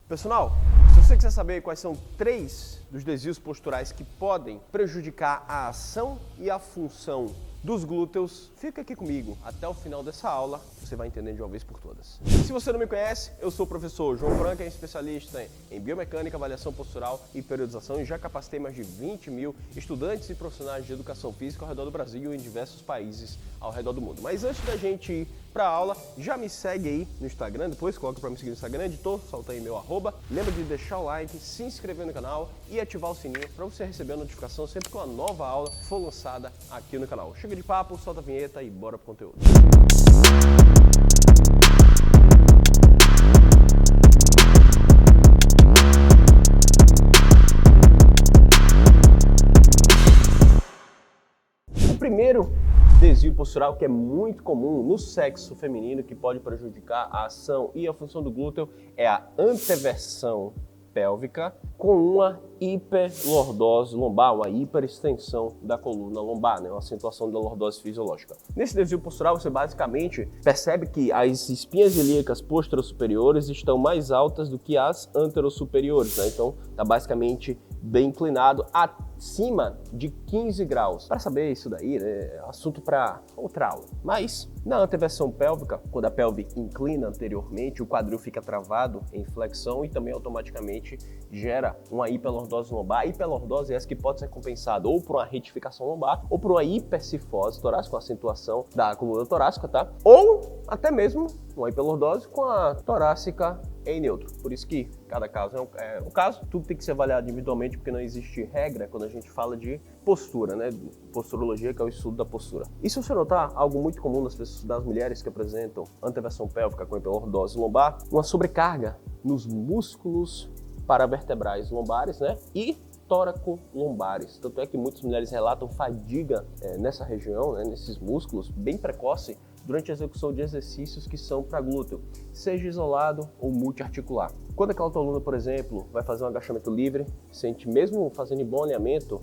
Pessoal, se você quiser saber quais são 3 dos desvios posturais que podem prejudicar a ação e a função dos glúteos, fica aqui comigo até o final dessa aula, você vai entender de uma vez por todas. Se você não me conhece, eu sou o professor João Franca, especialista em biomecânica, avaliação postural e periodização, e já capacitei mais de 20 mil estudantes e profissionais de educação física ao redor do Brasil e em diversos países ao redor do mundo. Mas antes da gente ir para a aula, já me segue aí no Instagram, depois coloca para me seguir no Instagram, editor, solta aí meu arroba. Lembra de deixar o like, se inscrever no canal e ativar o sininho para você receber a notificação sempre que uma nova aula for lançada aqui no canal. Chega de papo, solta a vinheta e bora pro conteúdo. O primeiro desvio postural que é muito comum no sexo feminino, que pode prejudicar a ação e a função do glúteo, é a anteversão pélvica com uma hiperlordose lombar, uma hiperextensão da coluna lombar, uma acentuação da lordose fisiológica. Nesse desvio postural, você basicamente percebe que as espinhas ilíacas posterosuperiores estão mais altas do que as anterossuperiores, Então, está basicamente bem inclinado acima de 15 graus. Para saber isso daí, é assunto para outra aula. Mas na anteversão pélvica, quando a pelve inclina anteriormente, o quadril fica travado em flexão e também automaticamente gera uma hiperlordose lombar. A hiperlordose é essa que pode ser compensada ou por uma retificação lombar ou por uma hipercifose torácica, com acentuação da coluna torácica, tá? Ou até mesmo uma hiperlordose com a torácica em neutro. Por isso que cada caso é um caso, tudo tem que ser avaliado individualmente, porque não existe regra quando a gente fala de postura, Posturologia, que é o estudo da postura. E se você notar, algo muito comum das mulheres que apresentam anteversão pélvica com hiperlordose lombar, uma sobrecarga nos músculos paravertebrais lombares, e tóraco-lombares. Tanto é que muitas mulheres relatam fadiga nessa região, nesses músculos, bem precoce, durante a execução de exercícios que são para glúteo, seja isolado ou multiarticular. Quando aquela tua aluna, por exemplo, vai fazer um agachamento livre, sente mesmo fazendo em bom alinhamento,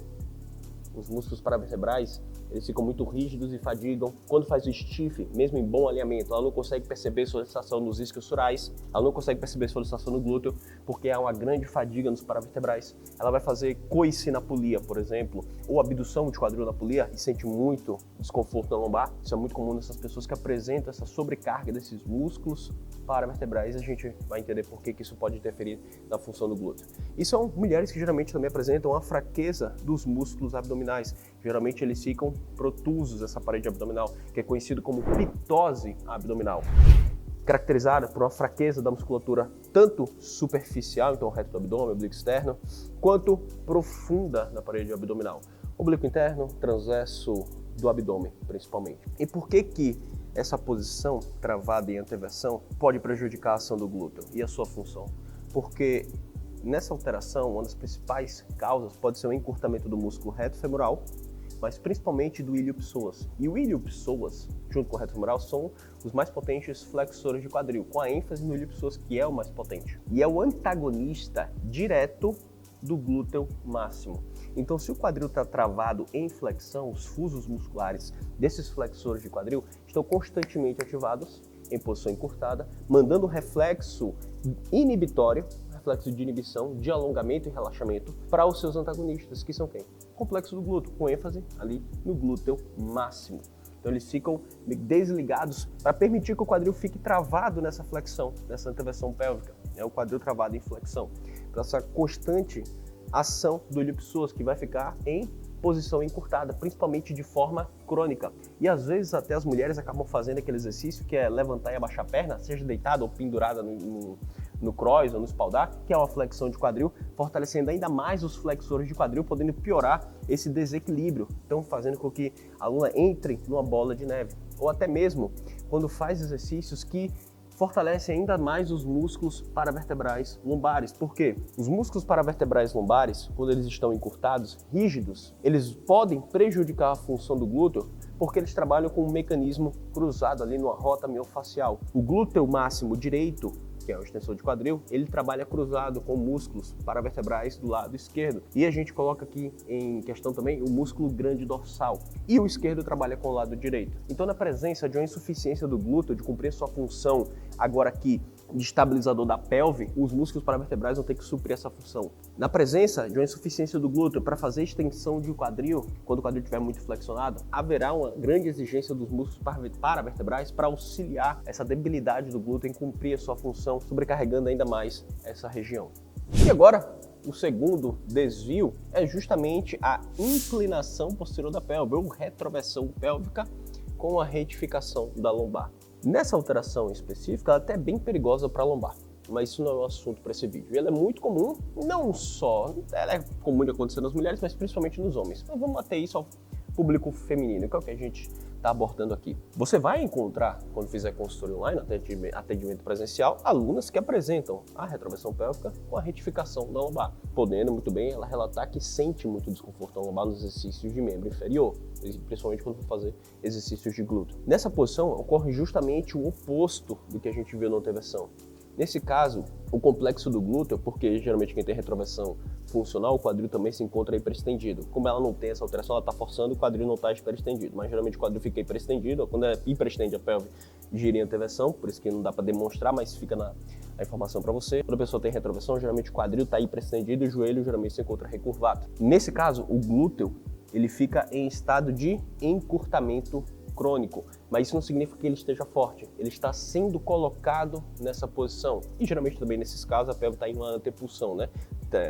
os músculos paravertebrais, eles ficam muito rígidos e fadigam. Quando faz o stiff, mesmo em bom alinhamento, ela não consegue perceber solicitação nos isquiosurais, ela não consegue perceber solicitação no glúteo, porque há uma grande fadiga nos paravertebrais. Ela vai fazer coice na polia, por exemplo, ou abdução de quadril na polia e sente muito desconforto na lombar. Isso é muito comum nessas pessoas que apresentam essa sobrecarga desses músculos paravertebrais. A gente vai entender por que isso pode interferir na função do glúteo. E são mulheres que geralmente também apresentam a fraqueza dos músculos abdominais. Geralmente eles ficam protusos, essa parede abdominal, que é conhecido como pictose abdominal, caracterizada por uma fraqueza da musculatura tanto superficial, então reto do abdômen, oblíquo externo, quanto profunda na parede abdominal, oblíquo interno, transverso do abdômen, principalmente. E por que essa posição travada em anteversão pode prejudicar a ação do glúteo e a sua função? Porque nessa alteração, uma das principais causas pode ser o encurtamento do músculo reto femoral, mas principalmente do ilio-psoas. E o ilio-psoas, junto com o reto femoral, são os mais potentes flexores de quadril, com a ênfase no ilio-psoas, que é o mais potente. E é o antagonista direto do glúteo máximo. Então, se o quadril está travado em flexão, os fusos musculares desses flexores de quadril estão constantemente ativados em posição encurtada, mandando reflexo inibitório, reflexo de inibição, de alongamento e relaxamento para os seus antagonistas, que são quem? Complexo do glúteo, com ênfase ali no glúteo máximo. Então eles ficam desligados para permitir que o quadril fique travado nessa flexão, nessa anteversão pélvica, o quadril travado em flexão, para essa constante ação do ilio-psoas, que vai ficar em posição encurtada, principalmente de forma crônica. E às vezes até as mulheres acabam fazendo aquele exercício que é levantar e abaixar a perna, seja deitada ou pendurada no cross ou no espaldar, que é uma flexão de quadril, fortalecendo ainda mais os flexores de quadril, podendo piorar esse desequilíbrio, então fazendo com que a aluna entre numa bola de neve. Ou até mesmo quando faz exercícios que fortalece ainda mais os músculos paravertebrais lombares. Por quê? Os músculos paravertebrais lombares, quando eles estão encurtados, rígidos, eles podem prejudicar a função do glúteo porque eles trabalham com um mecanismo cruzado ali numa rota miofascial. O glúteo máximo direito, que é o extensor de quadril, ele trabalha cruzado com músculos paravertebrais do lado esquerdo. E a gente coloca aqui em questão também o músculo grande dorsal. E o esquerdo trabalha com o lado direito. Então, na presença de uma insuficiência do glúteo de cumprir sua função agora aqui de estabilizador da pelve, os músculos paravertebrais vão ter que suprir essa função. Na presença de uma insuficiência do glúteo para fazer extensão de quadril, quando o quadril estiver muito flexionado, haverá uma grande exigência dos músculos paravertebrais para auxiliar essa debilidade do glúteo em cumprir a sua função, sobrecarregando ainda mais essa região. E agora, o segundo desvio é justamente a inclinação posterior da pelve, ou retroversão pélvica com a retificação da lombar. Nessa alteração específica, ela é até bem perigosa para a lombar, mas isso não é o assunto para esse vídeo. Ela é muito comum, não só, ela é comum de acontecer nas mulheres, mas principalmente nos homens. Então vamos até isso ao público feminino, que é o que a gente está abordando aqui. Você vai encontrar, quando fizer consultoria online, atendimento presencial, alunas que apresentam a retroversão pélvica com a retificação da lombar, podendo muito bem ela relatar que sente muito desconforto na lombar nos exercícios de membro inferior, principalmente quando for fazer exercícios de glúteo. Nessa posição ocorre justamente o oposto do que a gente viu na anteversão. Nesse caso, o complexo do glúteo, porque geralmente quem tem retroversão funcional, o quadril também se encontra hiperestendido. Como ela não tem essa alteração, ela está forçando, o quadril não está hiperestendido. Mas geralmente o quadril fica hiperestendido, quando ela hiperestende a pelve, gira em anteversão, por isso que não dá para demonstrar, mas fica a informação para você. Quando a pessoa tem retroversão, geralmente o quadril está hiperestendido e o joelho geralmente se encontra recurvado. Nesse caso, o glúteo ele fica em estado de encurtamento crônico, mas isso não significa que ele esteja forte, ele está sendo colocado nessa posição. E geralmente também nesses casos a pelve está em uma antepulsão, né?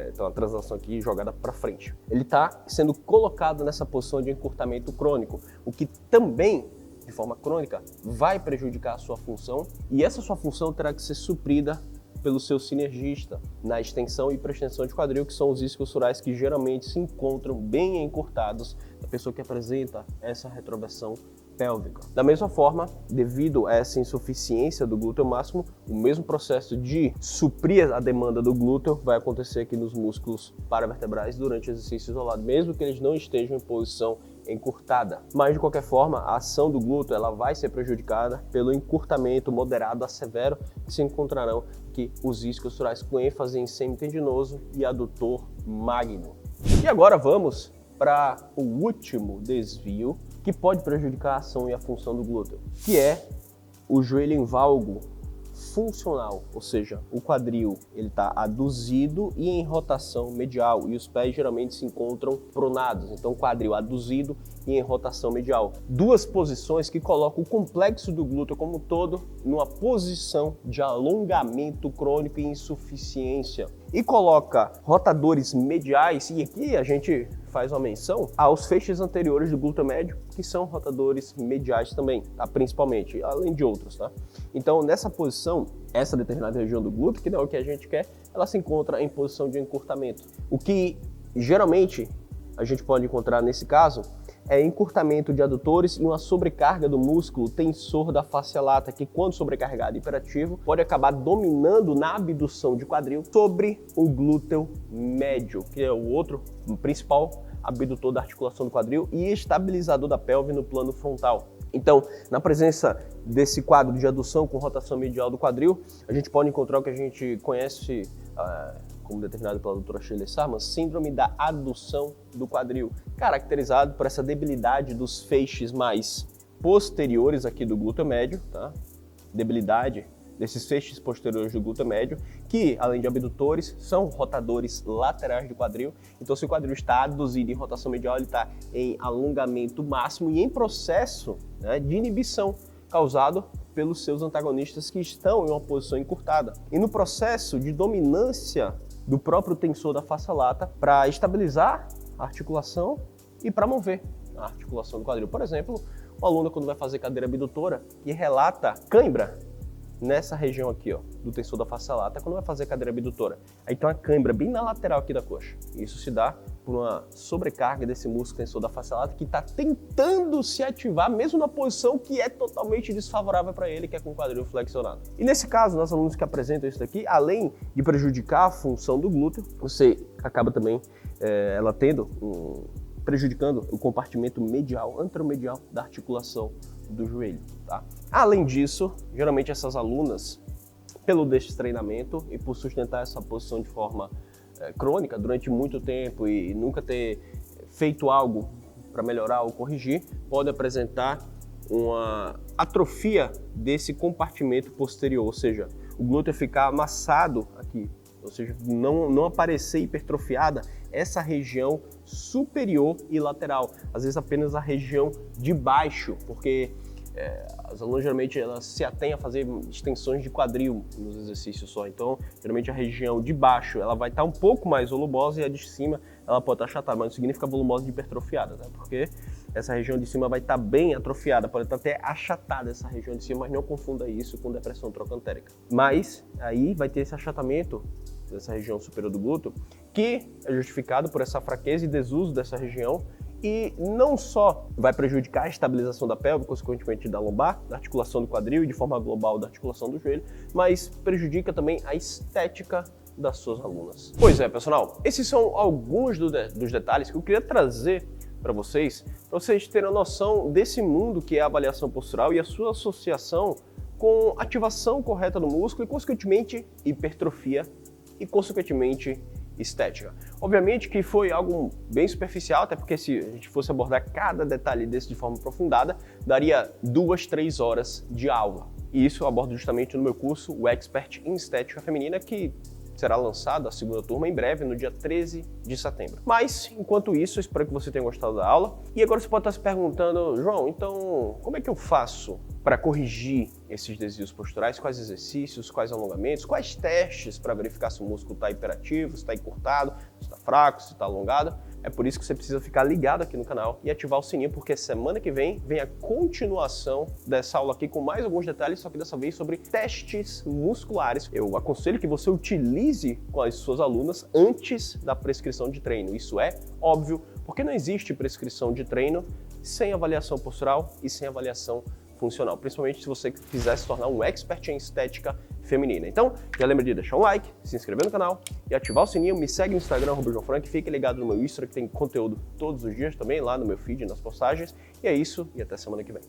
Então a translação aqui jogada para frente. Ele está sendo colocado nessa posição de encurtamento crônico, o que também, de forma crônica, vai prejudicar a sua função, e essa sua função terá que ser suprida pelo seu sinergista na extensão e hiperextensão de quadril, que são os isquiosurais que geralmente se encontram bem encurtados da pessoa que apresenta essa retroversão pélvica. Da mesma forma, devido a essa insuficiência do glúteo máximo, o mesmo processo de suprir a demanda do glúteo vai acontecer aqui nos músculos paravertebrais durante o exercício isolado, mesmo que eles não estejam em posição encurtada. Mas de qualquer forma, a ação do glúteo ela vai ser prejudicada pelo encurtamento moderado a severo que se encontrarão aqui os isquiosurais com ênfase em semitendinoso e adutor magno. E agora vamos para o último desvio que pode prejudicar a ação e a função do glúteo, que é o joelho em valgo funcional, ou seja, o quadril ele está aduzido e em rotação medial, e os pés geralmente se encontram pronados, então quadril aduzido e em rotação medial. Duas posições que colocam o complexo do glúteo como um todo numa posição de alongamento crônico e insuficiência, e coloca rotadores mediais, e aqui a gente faz uma menção aos feixes anteriores do glúteo médio, que são rotadores mediais também, tá? Principalmente, além de outros, tá? Então, nessa posição, essa determinada região do glúteo, que não é o que a gente quer, ela se encontra em posição de encurtamento. O que geralmente a gente pode encontrar nesse caso é encurtamento de adutores e uma sobrecarga do músculo tensor da face lata, que quando sobrecarregado e hiperativo, pode acabar dominando na abdução de quadril sobre o glúteo médio, que é o outro principal abdutor da articulação do quadril e estabilizador da pelve no plano frontal. Então, na presença desse quadro de adução com rotação medial do quadril, a gente pode encontrar o que a gente conhece como determinado pela doutora Shirley Sarman, síndrome da adução do quadril, caracterizado por essa debilidade dos feixes mais posteriores aqui do glúteo médio, tá? Debilidade desses feixes posteriores do glúteo médio, que, além de abdutores, são rotadores laterais do quadril. Então, se o quadril está aduzido em rotação medial, ele está em alongamento máximo e em processo, né, de inibição, causado pelos seus antagonistas que estão em uma posição encurtada. E no processo de dominância do próprio tensor da face lata para estabilizar a articulação e para mover a articulação do quadril. Por exemplo, o aluno, quando vai fazer cadeira abdutora, que relata cãibra nessa região aqui, ó, do tensor da face lata, quando vai fazer cadeira abdutora. Aí tem uma cãibra bem na lateral aqui da coxa. Isso se dá por uma sobrecarga desse músculo tensor da face lata que está tentando se ativar, mesmo na posição que é totalmente desfavorável para ele, que é com o quadril flexionado. E nesse caso, nos alunos que apresentam isso daqui, além de prejudicar a função do glúteo, você acaba também ela prejudicando o compartimento medial, anteromedial da articulação do joelho, tá? Além disso, geralmente essas alunas, pelo destreinamento e por sustentar essa posição de forma crônica durante muito tempo e nunca ter feito algo para melhorar ou corrigir, pode apresentar uma atrofia desse compartimento posterior, ou seja, o glúteo ficar amassado aqui, ou seja, não aparecer hipertrofiada essa região superior e lateral, às vezes apenas a região de baixo, porque as alunas geralmente elas se atêm a fazer extensões de quadril nos exercícios só, então geralmente a região de baixo ela vai estar um pouco mais volumosa e a de cima ela pode estar achatada, mas não significa volumosa de hipertrofiada, tá? Porque essa região de cima vai estar bem atrofiada, pode estar até achatada essa região de cima, mas não confunda isso com depressão trocantérica. Mas aí vai ter esse achatamento dessa região superior do glúteo, que é justificado por essa fraqueza e desuso dessa região, e não só vai prejudicar a estabilização da pelve, consequentemente da lombar, da articulação do quadril e de forma global da articulação do joelho, mas prejudica também a estética das suas alunas. Pois é, pessoal, esses são alguns dos detalhes que eu queria trazer para vocês terem a noção desse mundo que é a avaliação postural e a sua associação com ativação correta do músculo e, consequentemente, hipertrofia e, consequentemente, estética. Obviamente que foi algo bem superficial, até porque se a gente fosse abordar cada detalhe desse de forma aprofundada, daria 2, 3 horas de aula. E isso eu abordo justamente no meu curso, o Expert em Estética Feminina, que será lançado a segunda turma em breve, no dia 13 de setembro. Mas, enquanto isso, eu espero que você tenha gostado da aula. E agora você pode estar se perguntando, João, então como é que eu faço para corrigir esses desvios posturais? Quais exercícios, quais alongamentos, quais testes para verificar se o músculo está hiperativo, se está encurtado, se está fraco, se está alongado? É por isso que você precisa ficar ligado aqui no canal e ativar o sininho, porque semana que vem a continuação dessa aula aqui com mais alguns detalhes, só que dessa vez sobre testes musculares. Eu aconselho que você utilize com as suas alunas antes da prescrição de treino. Isso é óbvio, porque não existe prescrição de treino sem avaliação postural e sem avaliação funcional, principalmente se você quiser se tornar um expert em estética feminina. Então, já lembra de deixar um like, se inscrever no canal e ativar o sininho. Me segue no Instagram, @joaofrank, fique ligado no meu Insta, que tem conteúdo todos os dias também, lá no meu feed, nas postagens. E é isso, e até semana que vem.